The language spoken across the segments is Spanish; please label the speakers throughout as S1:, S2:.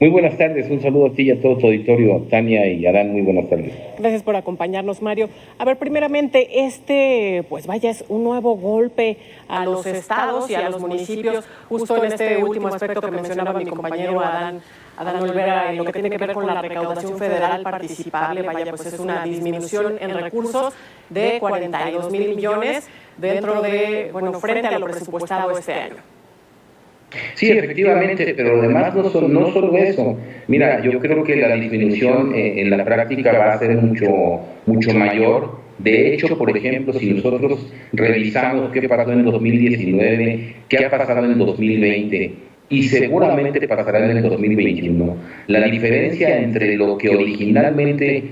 S1: Muy buenas tardes, un saludo a ti y a todo tu auditorio, Tania y Adán, muy buenas tardes.
S2: Gracias por acompañarnos, Mario. A ver, primeramente, pues vaya, es un nuevo golpe a los estados y a los municipios, justo en este último aspecto que mencionaba mi compañero Adán Olvera, en lo que tiene que ver con la recaudación federal participable, vaya, pues es una disminución en recursos de 42,000 millones dentro de, bueno, frente a lo presupuestado este año.
S1: Sí, efectivamente, pero además no solo eso. Mira, yo creo que la disminución en la práctica va a ser mucho mayor. De hecho, por ejemplo, si nosotros revisamos qué pasó en 2019, qué ha pasado en 2020 y seguramente pasará en el 2021, la diferencia entre lo que originalmente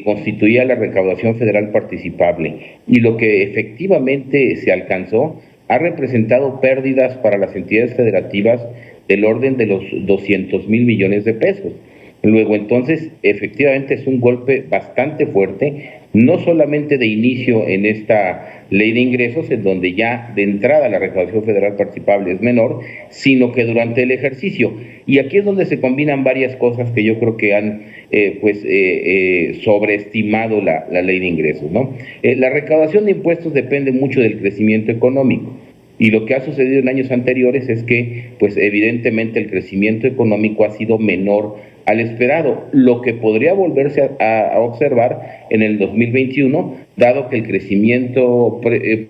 S1: constituía la recaudación federal participable y lo que efectivamente se alcanzó ha representado pérdidas para las entidades federativas del orden de los 200,000 millones de pesos. Luego, entonces, efectivamente es un golpe bastante fuerte, no solamente de inicio en esta ley de ingresos, en donde ya de entrada la recaudación federal participable es menor, sino que durante el ejercicio. Y aquí es donde se combinan varias cosas que yo creo que han sobreestimado la ley de ingresos, ¿no? La recaudación de impuestos depende mucho del crecimiento económico. Y lo que ha sucedido en años anteriores es que, pues evidentemente el crecimiento económico ha sido menor al esperado, lo que podría volverse a observar en el 2021, dado que el crecimiento de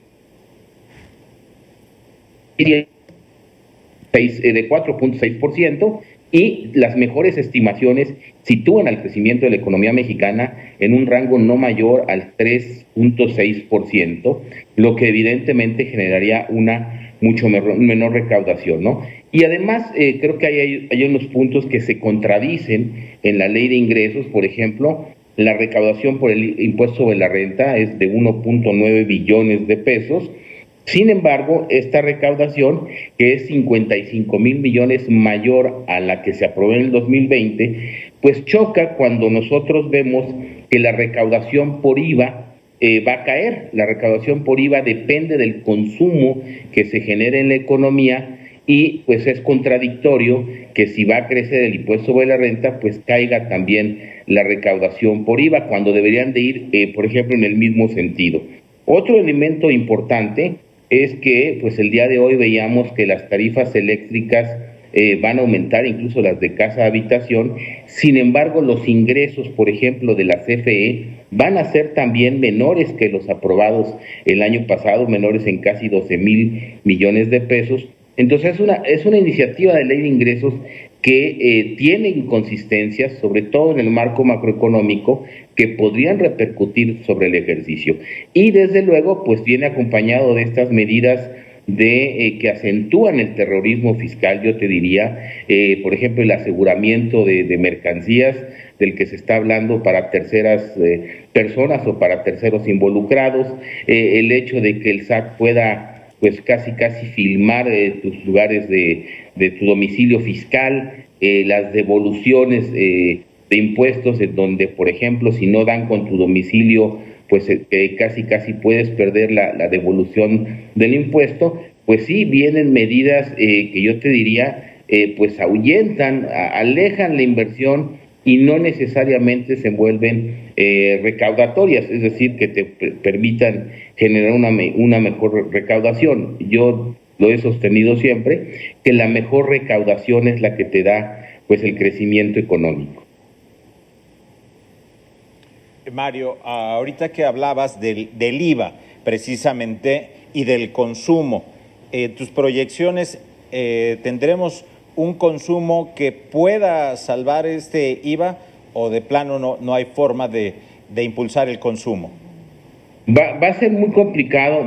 S1: 4,6% y las mejores estimaciones sitúan al crecimiento de la economía mexicana en un rango no mayor al 3,6%, lo que evidentemente generaría una mucho menor recaudación, ¿no? Y además creo que hay unos puntos que se contradicen en la ley de ingresos. Por ejemplo, la recaudación por el impuesto sobre la renta es de 1,9 billones de pesos. Sin embargo, esta recaudación, que es 55,000 millones mayor a la que se aprobó en el 2020, pues choca cuando nosotros vemos que la recaudación por IVA va a caer. La recaudación por IVA depende del consumo que se genere en la economía y pues es contradictorio que si va a crecer el impuesto sobre la renta, pues caiga también la recaudación por IVA, cuando deberían de ir, por ejemplo, en el mismo sentido. Otro elemento importante es que pues el día de hoy veíamos que las tarifas eléctricas van a aumentar, incluso las de casa habitación. Sin embargo, los ingresos, por ejemplo, de la CFE van a ser también menores que los aprobados el año pasado, menores en casi 12,000 millones de pesos. Entonces es una iniciativa de ley de ingresos que tiene inconsistencias, sobre todo en el marco macroeconómico, que podrían repercutir sobre el ejercicio. Y desde luego, pues viene acompañado de estas medidas que acentúan el terrorismo fiscal, yo te diría, por ejemplo, el aseguramiento de mercancías del que se está hablando para terceras personas o para terceros involucrados, el hecho de que el SAT pueda pues casi filmar tus lugares de tu domicilio fiscal, las devoluciones de impuestos, en donde, por ejemplo, si no dan con tu domicilio, pues casi puedes perder la devolución del impuesto. Pues sí, vienen medidas que yo te diría, pues ahuyentan, alejan la inversión y no necesariamente se vuelven recaudatorias, es decir, que te permitan generar una mejor recaudación. Yo lo he sostenido siempre, que la mejor recaudación es la que te da pues el crecimiento económico.
S3: Mario, ahorita que hablabas del IVA precisamente y del consumo, tus proyecciones, ¿tendremos un consumo que pueda salvar este IVA o de plano no hay forma de impulsar el consumo?
S1: Va a ser muy complicado,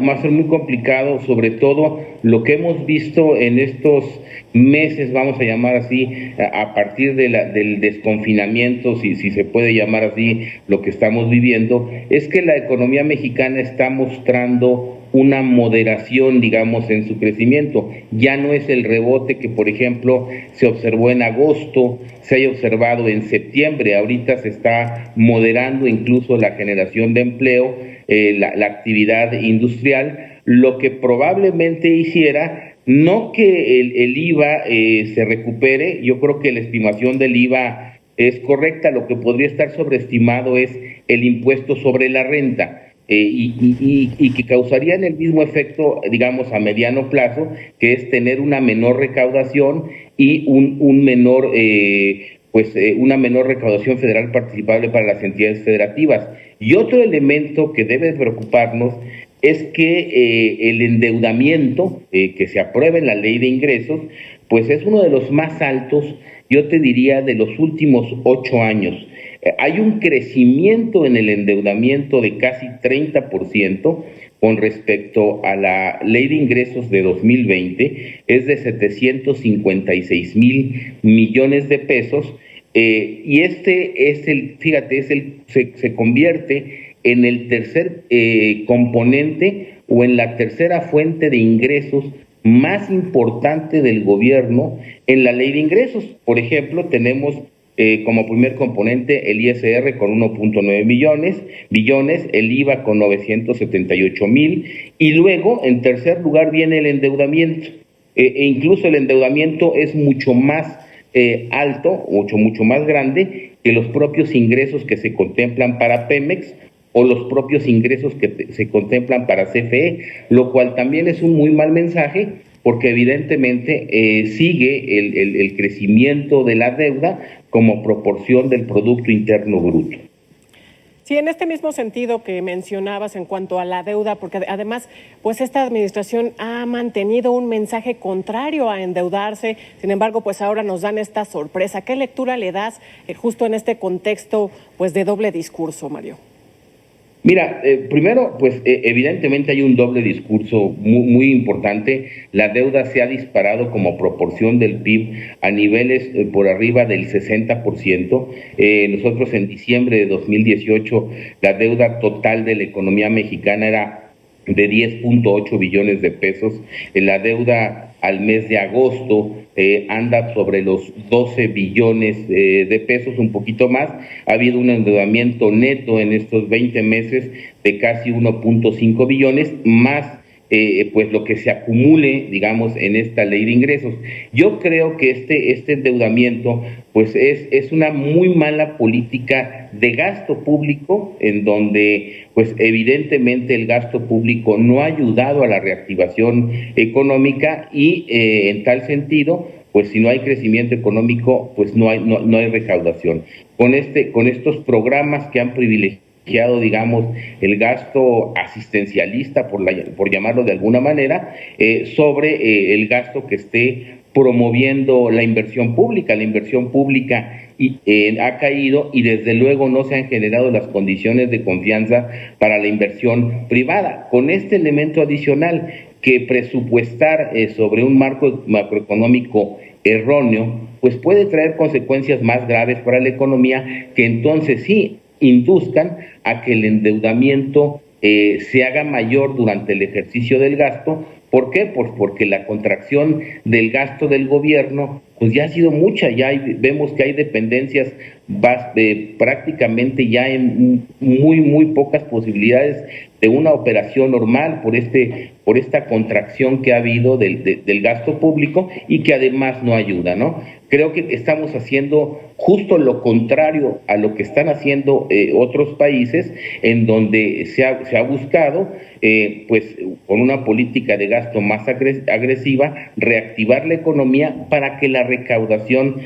S1: sobre todo lo que hemos visto en estos meses, vamos a llamar así, a partir del desconfinamiento, si se puede llamar así, lo que estamos viviendo, es que la economía mexicana está mostrando una moderación, digamos, en su crecimiento. Ya no es el rebote que, por ejemplo, se observó en agosto, se haya observado en septiembre. Ahorita se está moderando incluso la generación de empleo, la actividad industrial, lo que probablemente hiciera no que el IVA se recupere. Yo creo que la estimación del IVA es correcta. Lo que podría estar sobreestimado es el impuesto sobre la renta. Y que causarían el mismo efecto, digamos, a mediano plazo, que es tener una menor recaudación y una menor recaudación federal participable para las entidades federativas. Y otro elemento que debe preocuparnos es que el endeudamiento que se aprueba en la ley de ingresos, pues es uno de los más altos, yo te diría, de los últimos 8 años. Hay un crecimiento en el endeudamiento de casi 30% con respecto a la ley de ingresos de 2020, es de 756,000 millones de pesos, y este es se convierte en el tercer componente o en la tercera fuente de ingresos más importante del gobierno en la ley de ingresos. Por ejemplo, tenemos como primer componente el ISR con 1.9 billones, el IVA con 978,000, y luego en tercer lugar viene el endeudamiento, e incluso el endeudamiento es mucho más alto, mucho más grande que los propios ingresos que se contemplan para Pemex o los propios ingresos que se contemplan para CFE, lo cual también es un muy mal mensaje, porque evidentemente sigue el crecimiento de la deuda como proporción del Producto Interno Bruto.
S2: Sí, en este mismo sentido que mencionabas en cuanto a la deuda, porque además, pues esta administración ha mantenido un mensaje contrario a endeudarse, sin embargo, pues ahora nos dan esta sorpresa. ¿Qué lectura le das justo en este contexto, pues de doble discurso, Mario?
S1: Mira, primero, pues evidentemente hay un doble discurso muy importante. La deuda se ha disparado como proporción del PIB a niveles por arriba del 60%. Nosotros en diciembre de 2018, la deuda total de la economía mexicana era de 10.8 billones de pesos. La deuda al mes de agosto anda sobre los 12 billones de pesos, un poquito más. Ha habido un endeudamiento neto en estos 20 meses de casi 1.5 billones, más pues lo que se acumule, digamos, en esta ley de ingresos. Yo creo que este endeudamiento pues es una muy mala política de gasto público, en donde pues evidentemente el gasto público no ha ayudado a la reactivación económica y en tal sentido, pues si no hay crecimiento económico, pues no hay recaudación. Con estos programas que han privilegiado, digamos, el gasto asistencialista, por llamarlo de alguna manera, sobre el gasto que esté promoviendo la inversión pública. La inversión pública ha caído y desde luego no se han generado las condiciones de confianza para la inversión privada. Con este elemento adicional, que presupuestar sobre un marco macroeconómico erróneo, pues puede traer consecuencias más graves para la economía, que entonces sí induzcan a que el endeudamiento se haga mayor durante el ejercicio del gasto. ¿Por qué? Pues porque la contracción del gasto del gobierno pues ya ha sido mucha. Vemos que hay dependencias prácticamente ya en muy pocas posibilidades de una operación normal por esta contracción que ha habido del gasto público, y que además no ayuda, ¿no? Creo que estamos haciendo justo lo contrario a lo que están haciendo otros países, en donde se ha buscado, pues con una política de gasto más agresiva, reactivar la economía para que la recaudación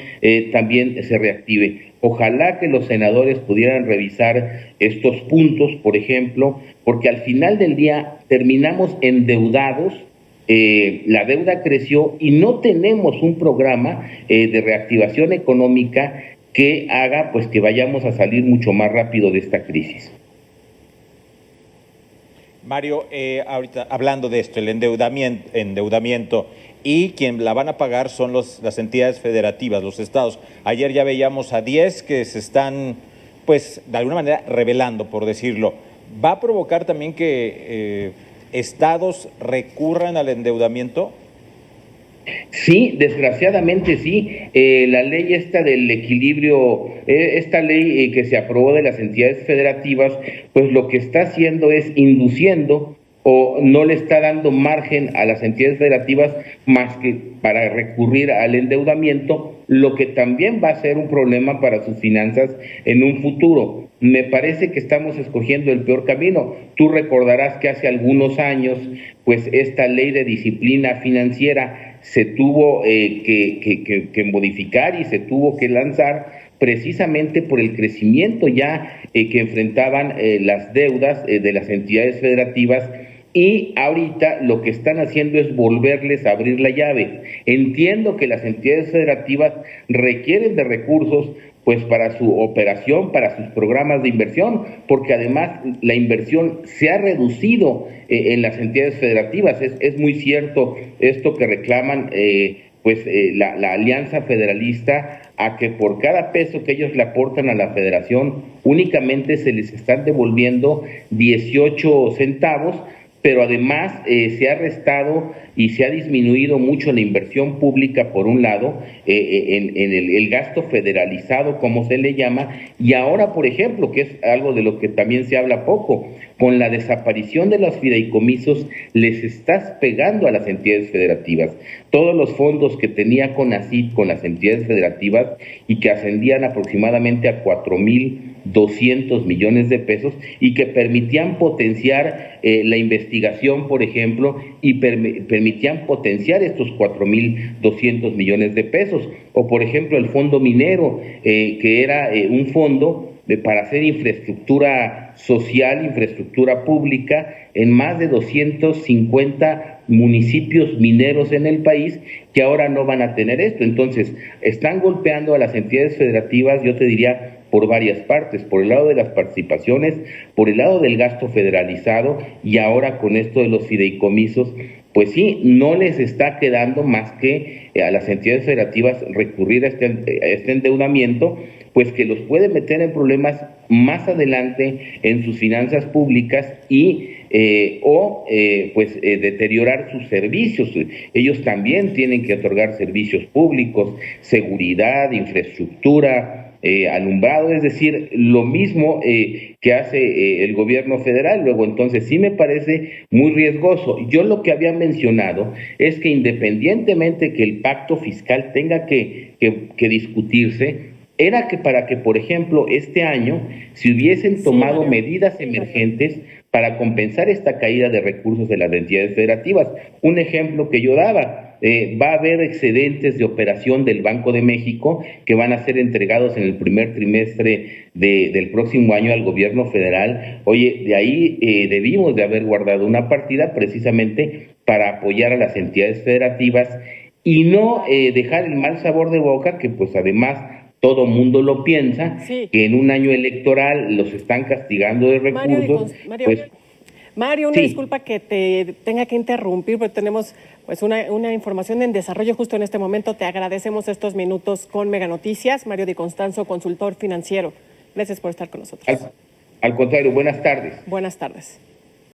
S1: también se reactive. Ojalá que los senadores pudieran revisar estos puntos, por ejemplo, porque al final del día terminamos endeudados. La deuda creció y no tenemos un programa de reactivación económica que haga pues que vayamos a salir mucho más rápido de esta crisis.
S3: Mario, ahorita hablando de esto, el endeudamiento, y quien la van a pagar son las entidades federativas, los estados. Ayer ya veíamos a 10 que se están, pues, de alguna manera rebelando, por decirlo. ¿Va a provocar también que estados recurran al endeudamiento?
S1: Sí, desgraciadamente sí. La ley esta del equilibrio, esta ley que se aprobó de las entidades federativas, pues lo que está haciendo es induciendo o no le está dando margen a las entidades federativas más que para recurrir al endeudamiento, lo que también va a ser un problema para sus finanzas en un futuro. Me parece que estamos escogiendo el peor camino. Tú recordarás que hace algunos años, pues esta ley de disciplina financiera se tuvo que modificar y se tuvo que lanzar precisamente por el crecimiento ya que enfrentaban las deudas de las entidades federativas, y ahorita lo que están haciendo es volverles a abrir la llave. Entiendo que las entidades federativas requieren de recursos pues para su operación, para sus programas de inversión, porque además la inversión se ha reducido en las entidades federativas. Es muy cierto esto que reclaman la Alianza Federalista, a que por cada peso que ellos le aportan a la federación únicamente se les están devolviendo 18 centavos, pero además se ha restado y se ha disminuido mucho la inversión pública, por un lado, en el gasto federalizado, como se le llama, y ahora, por ejemplo, que es algo de lo que también se habla poco, con la desaparición de los fideicomisos, les estás pegando a las entidades federativas. Todos los fondos que tenía CONACYT con las entidades federativas y que ascendían aproximadamente a 4,200 millones de pesos y que permitían potenciar la investigación, por ejemplo, y permitían potenciar estos 4,200 millones de pesos. O, por ejemplo, el fondo minero, que era un fondo para hacer infraestructura social, infraestructura pública en más de 250 municipios mineros en el país, que ahora no van a tener esto. Entonces, están golpeando a las entidades federativas, yo te diría, por varias partes, por el lado de las participaciones, por el lado del gasto federalizado, y ahora con esto de los fideicomisos, pues sí, no les está quedando más que a las entidades federativas recurrir a este endeudamiento, pues que los puede meter en problemas más adelante en sus finanzas públicas y deteriorar sus servicios. Ellos también tienen que otorgar servicios públicos, seguridad, infraestructura, alumbrado, es decir, lo mismo que hace el gobierno federal. Luego, entonces, sí me parece muy riesgoso. Yo lo que había mencionado es que independientemente que el pacto fiscal tenga que discutirse, era que para que, por ejemplo, este año se hubiesen tomado medidas emergentes para compensar esta caída de recursos de las entidades federativas. Un ejemplo que yo daba, va a haber excedentes de operación del Banco de México que van a ser entregados en el primer trimestre del próximo año al gobierno federal. Oye, de ahí debimos de haber guardado una partida precisamente para apoyar a las entidades federativas y no dejar el mal sabor de boca, que pues además todo mundo lo piensa, sí, que en un año electoral los están castigando de recursos.
S2: Mario, una disculpa que te tenga que interrumpir, pero tenemos pues una información en desarrollo justo en este momento. Te agradecemos estos minutos con Mega Noticias. Mario Di Constanzo, consultor financiero. Gracias por estar con nosotros.
S1: Al contrario, buenas tardes.
S2: Buenas tardes.